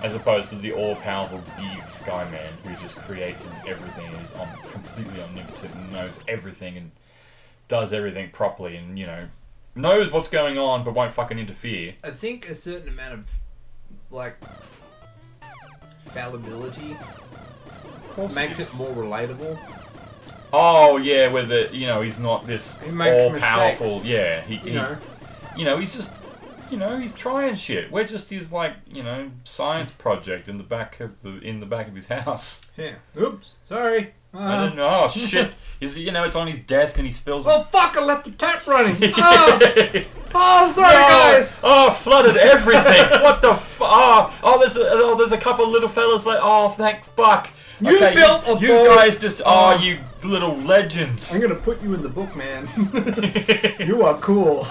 As opposed to the all-powerful big Skyman who just creates everything and is completely omnipotent and knows everything and does everything properly and, knows what's going on but won't fucking interfere. I think a certain amount of, fallibility makes it more relatable. Oh yeah, with the he's not this He makes all powerful. mistakes. Yeah, he's just he's trying shit. We're just his science project in the back of his house. Yeah. Oops. Sorry. I didn't know. Oh shit! It's on his desk and he spills. Oh fuck! I left the tap running. Oh, sorry guys. Oh, flooded everything. What the there's a couple of little fellas like, oh, thank fuck. You built a boat. You guys just, you little legends. I'm gonna put you in the book, man. You are cool.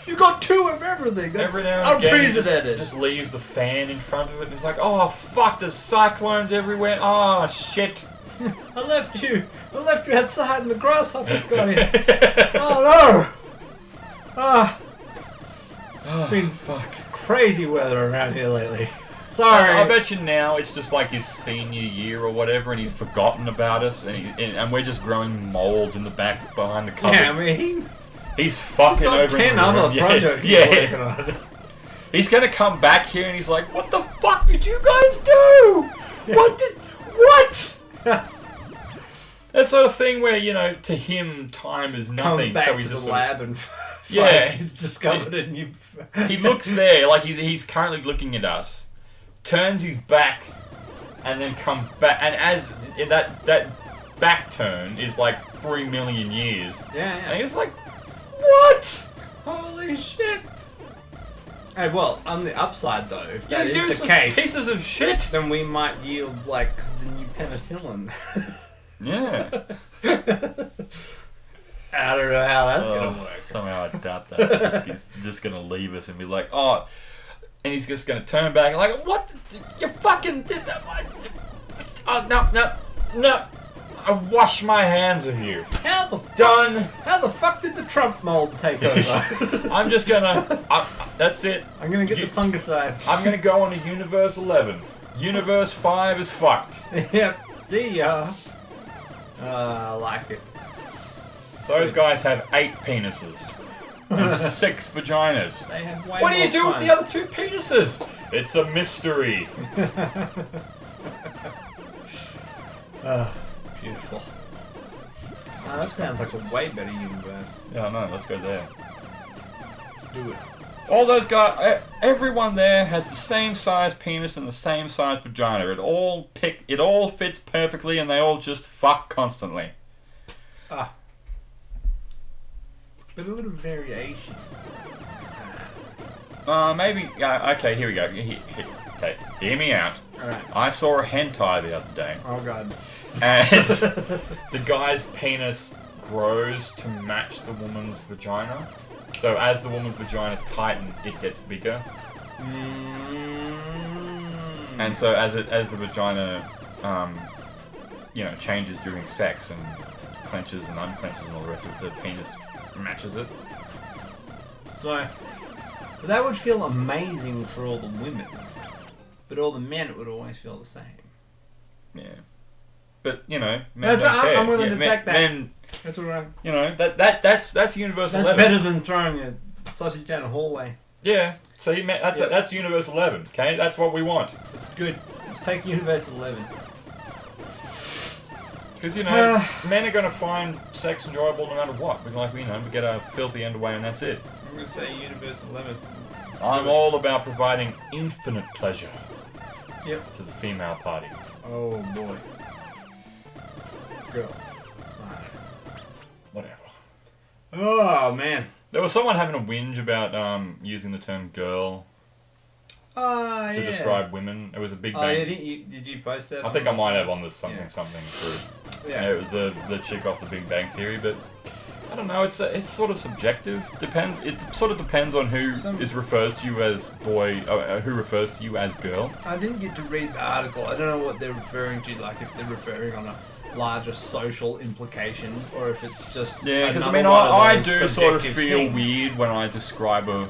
You got 2 of everything. That's every now and again, unprecedented. just leaves the fan in front of it. And it's like, oh fuck, there's cyclones everywhere. Oh shit. I left you outside and the grasshoppers got in. Oh no. It's been crazy weather around here lately. Sorry. I bet you now it's just like his senior year or whatever, and he's forgotten about us, and we're just growing mold in the back behind the cupboard. Yeah, I mean, he's fucking got over 10 other projects he's working on. He's gonna come back here and he's like, "What the fuck did you guys do? What?" That sort of thing where to him time is nothing. Comes back so he's to just the lab and he's discovered a new. He looks there like he's currently looking at us. Turns his back, and then comes back, and as that back turn is like 3 million years. Yeah. And he's like, what? Holy shit! Hey, well, on the upside though, if that is useless the case, pieces of shit, then we might yield like the new penicillin. Yeah. I don't know how that's gonna work. Somehow I doubt that. He's just gonna leave us and be like, oh. And he's just going to turn back and like, what? You fucking did that? Oh, no. I wash my hands of you. Done. How the fuck did the Trump mold take over? I'm just going to... That's it. I'm going to get the fungicide. I'm going to go on to Universe 11. Universe 5 is fucked. Yep. See ya. I like it. Those guys have 8 penises. And 6 vaginas. They have way What do you do more with fun. the other 2 penises? It's a mystery. Beautiful. That sounds like a way better universe. Yeah, no, let's go there. Let's do it. All those guys, everyone there has the same size penis and the same size vagina. It all fits perfectly, and they all just fuck constantly. But a little variation. Maybe. Okay, here we go. Okay, hear me out. Alright. I saw a hentai the other day, Oh god. and the guy's penis grows to match the woman's vagina. So as the woman's vagina tightens, it gets bigger. And so as the vagina, changes during sex and clenches and unclenches and all the rest of it, the penis matches it. So, but that would feel amazing for all the women. But all the men, it would always feel the same. Yeah. But, men don't care. I'm willing to men, take that. Men, That's alright. that's Universe 11. That's better than throwing a sausage down a hallway. Yeah. So that's Universe 11, okay? That's what we want. That's good. Let's take Universe 11. Because, men are going to find sex enjoyable no matter what. We get our filthy underway and that's it. I'm going to say Universe 11. Let's I'm all about providing infinite pleasure to the female party. Oh boy. Girl. Whatever. Oh man. There was someone having a whinge about using the term girl to describe women. It was a big bang. Did you post that? I think I might have on this something group. Yeah. It was the chick off the Big Bang Theory, but I don't know. It's sort of subjective. It sort of depends on who refers to you as boy, who refers to you as girl. I didn't get to read the article. I don't know what they're referring to. Like if they're referring on a larger social implication, or if it's just because another I one of do those sort of subjective feel things. weird when I describe an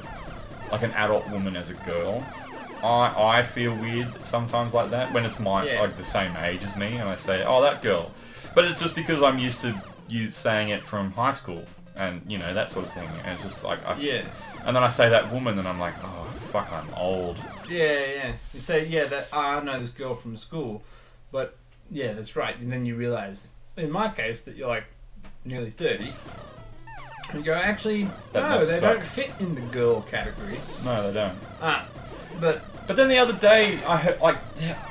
adult woman as a girl. I feel weird sometimes like that when it's like the same age as me, and I say, "Oh, that girl," but it's just because I'm used to you saying it from high school and that sort of thing, and it's just like and then I say that woman, and I'm like, "Oh, fuck, I'm old." Yeah. You say, that I know this girl from school, but yeah, that's right, and then you realise in my case, that you're like nearly 30, and you go, actually, That no, must they suck. don't fit in the girl category. No, they don't. But But then the other day, I heard like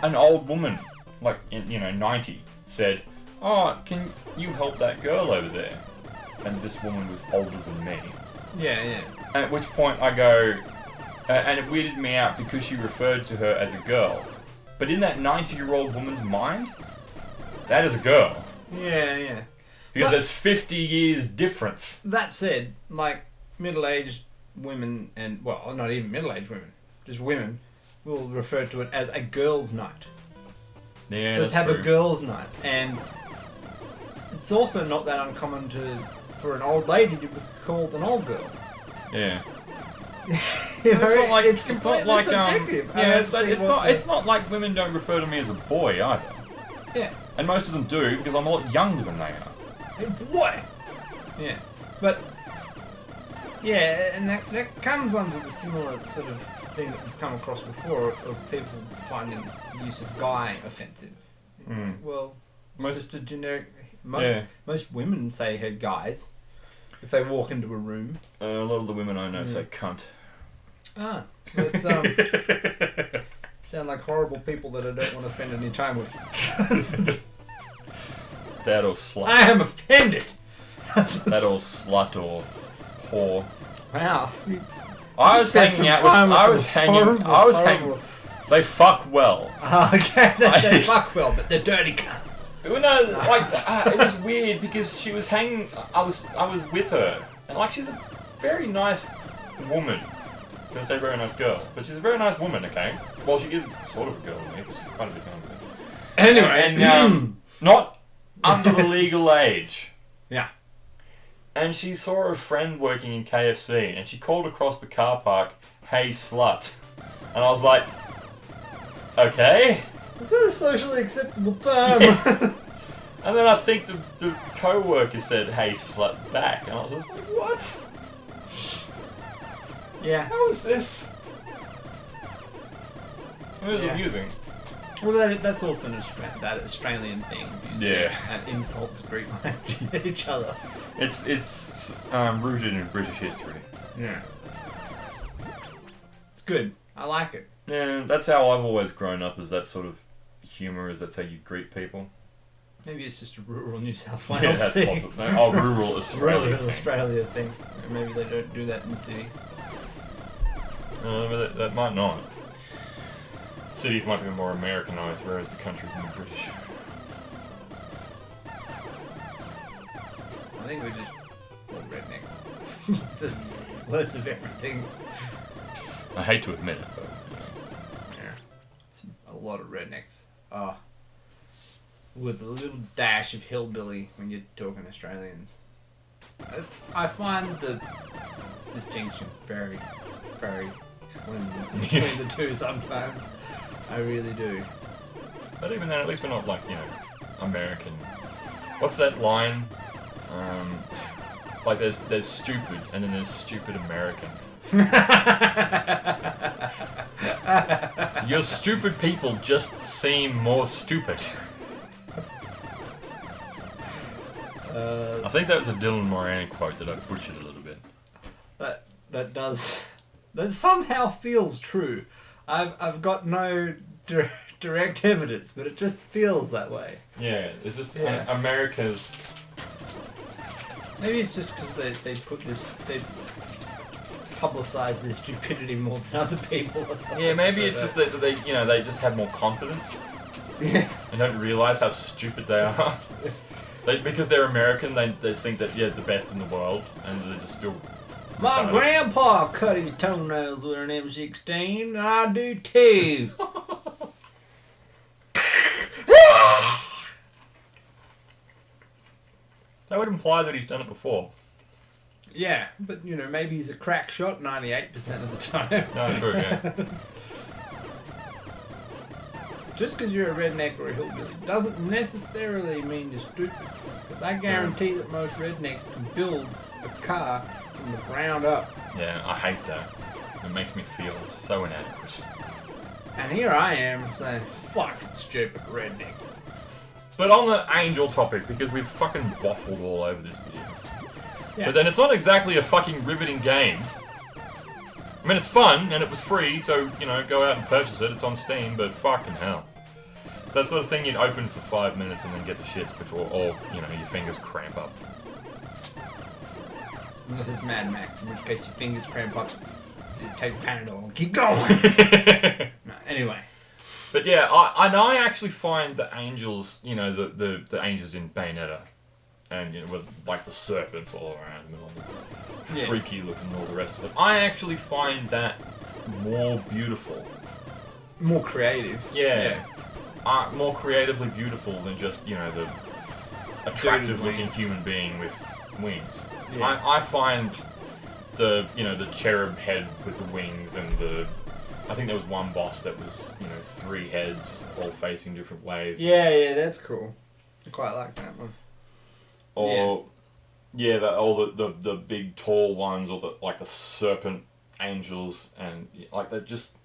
an old woman, like 90, said, "Oh, can you help that girl over there?" And this woman was older than me. yeah. At which point I go, and it weirded me out because she referred to her as a girl. But in that 90-year-old woman's mind, that is a girl. Yeah. Because But- there's 50 years difference. That said, like middle-aged women and, well, not even middle-aged women, just women, will refer to it as a girls' night. Yeah, Let's that's have true. a girls' night. And it's also not that uncommon for an old lady to be called an old girl. Yeah. You know, It's not like it's completely subjective. I yeah, don't it's, see it's what not. the- It's not like women don't refer to me as a boy either, Yeah. and most of them do because I'm a lot younger than they are. Hey, boy! Yeah. But, yeah, and that comes under the similar sort of thing that we've come across before of people finding the use of guy offensive. Mm. Well, it's Most- just a generic... Yeah. Most women say her guys if they walk into a room. A lot of the women I know say cunt. Ah, that's sound like horrible people that I don't want to spend any time with. That or slut. I am offended. That or slut or whore. Wow. I was hanging out with. I was hanging. They fuck well. Okay, they fuck well, but they're dirty cunts. Well, no, like it was weird because she was hanging. I was with her, and like she's a very nice woman. I was gonna say very nice girl, but she's a very nice woman. Okay, well she is sort of a girl to me, but she's quite a bit younger. Anyway, and not under the legal age. Yeah. And she saw a friend working in KFC, and she called across the car park, "Hey slut," and I was like, "Okay." Is that a socially acceptable term? And then I think the co-worker said, "Hey slut," back, and I was just like, "What? Yeah. How is this?" It was Yeah. amusing. Well, that's also that Australian thing. Using Yeah. an insult to greet each other. It's rooted in British history. Yeah. It's good. I like it. Yeah, that's how I've always grown up. Is that sort of humour? Is that's how you greet people? Maybe it's just a rural New South Wales Yeah, that's thing. possible. No, oh, rural Australia. Rural thing. Australia thing. Or maybe they don't do that in the city. But that might not. Cities might be more Americanised, whereas the country's more British. I think we're just all redneck. Just less of everything. I hate to admit it, but Yeah. It's a lot of rednecks. With a little dash of hillbilly when you're talking Australians. I find the distinction very, very slim between the two sometimes. I really do. but even then, at least we're not like American. What's that line? Like there's stupid, and then there's stupid American. Your stupid people just seem more stupid. I think that was a Dylan Moran quote that I butchered a little bit. That somehow feels true. I've got no direct evidence, but it just feels that way. Yeah, it's just Yeah. America's. Maybe it's just because they publicise their stupidity more than other people or something. Yeah, maybe like it's just that they just have more confidence Yeah. and don't realise how stupid they are. Because they're American, they think that the best in the world, and they're just still. My retarded. grandpa cut his toenails with an M16, and I do too. That would imply that he's done it before. Yeah, but maybe he's a crack shot 98% of the time. No, true, yeah. Just because you're a redneck or a hillbilly doesn't necessarily mean you're stupid. Because I guarantee that most rednecks can build a car from the ground up. Yeah, I hate that. It makes me feel so inadequate. And here I am saying, fuck, stupid redneck. But on the angel topic, because we've fucking waffled all over this video. Yeah. But then it's not exactly a fucking riveting game. I mean, it's fun, and it was free, so, you know, go out and purchase it. It's on Steam, but fucking hell. It's that sort of thing you'd open for 5 minutes and then get the shits before, or, you know, your fingers cramp up. Unless it's Mad Max, in which case your fingers cramp up. So you take Panadol and keep going. No, anyway. But yeah, I actually find the angels, you know, the angels in Bayonetta, and, you know, with, like, the serpents all around them and all the freaky looking and all the rest of it. I actually find that more beautiful. More creative. Yeah. More creatively beautiful than just, you know, the attractive looking human being with wings. Yeah. I find the, you know, the cherub head with the wings and the... I think there was one boss that was, you know, 3 heads all facing different ways. Yeah, that's cool. I quite like that one. Or, all the big tall ones, or the serpent angels, and like they're just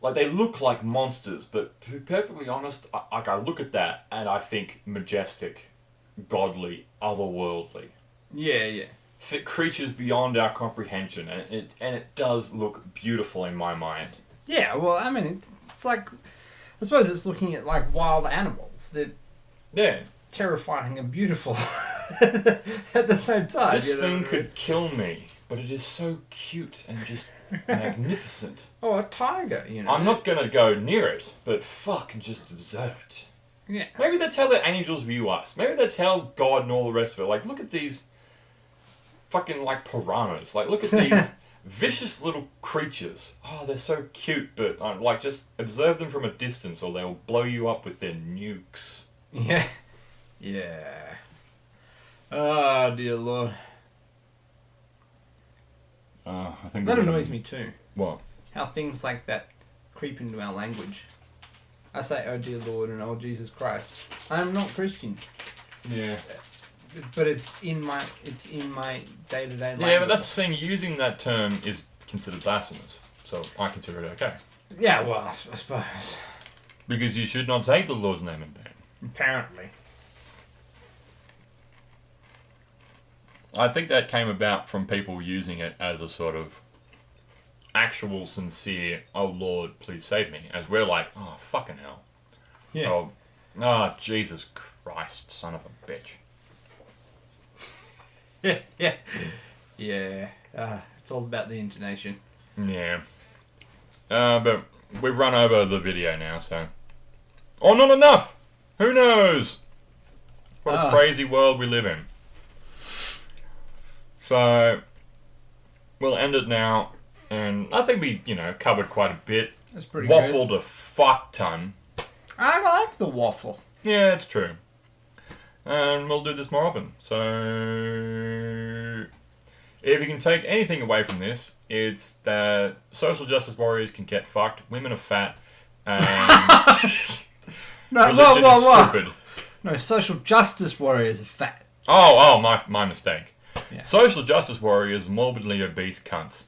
like they look like monsters. But to be perfectly honest, I look at that and I think majestic, godly, otherworldly. Yeah. Creatures beyond our comprehension, and it does look beautiful in my mind. Yeah, well, I mean, it's like, I suppose it's looking at like wild animals. They're terrifying and beautiful at the same time. This thing could kill me, but it is so cute and just magnificent. Oh, a tiger, you know. I'm not gonna go near it, but fucking just observe it. Yeah. Maybe that's how the angels view us. Maybe that's how God and all the rest of it. Like, look at these fucking, like, piranhas. Like, look at these vicious little creatures. Oh, they're so cute, but, like, just observe them from a distance or they'll blow you up with their nukes. Yeah. Oh, dear Lord. I think that annoys me too. What? How things like that creep into our language. I say, oh dear Lord and oh Jesus Christ. I'm not Christian. Yeah. But it's in my day-to-day language. Yeah, but that's the thing. Using that term is considered blasphemous. So I consider it okay. Yeah, well, I suppose. Because you should not take the Lord's name in vain. Apparently. I think that came about from people using it as a sort of actual, sincere, oh Lord, please save me. As we're like, oh, fucking hell. Yeah. Oh, Jesus Christ, son of a bitch. Yeah. It's all about the intonation. Yeah. But we've run over the video now, so... Oh, not enough! Who knows? What a crazy world we live in. So, we'll end it now, and I think we, covered quite a bit. That's pretty Waffled good. a fuck ton. I like the waffle. Yeah, it's true. And we'll do this more often. So, if you can take anything away from this, it's that social justice warriors can get fucked, women are fat, and religion is stupid. No, social justice warriors are fat. Oh, my mistake. Yeah. Social justice warriors, morbidly obese cunts.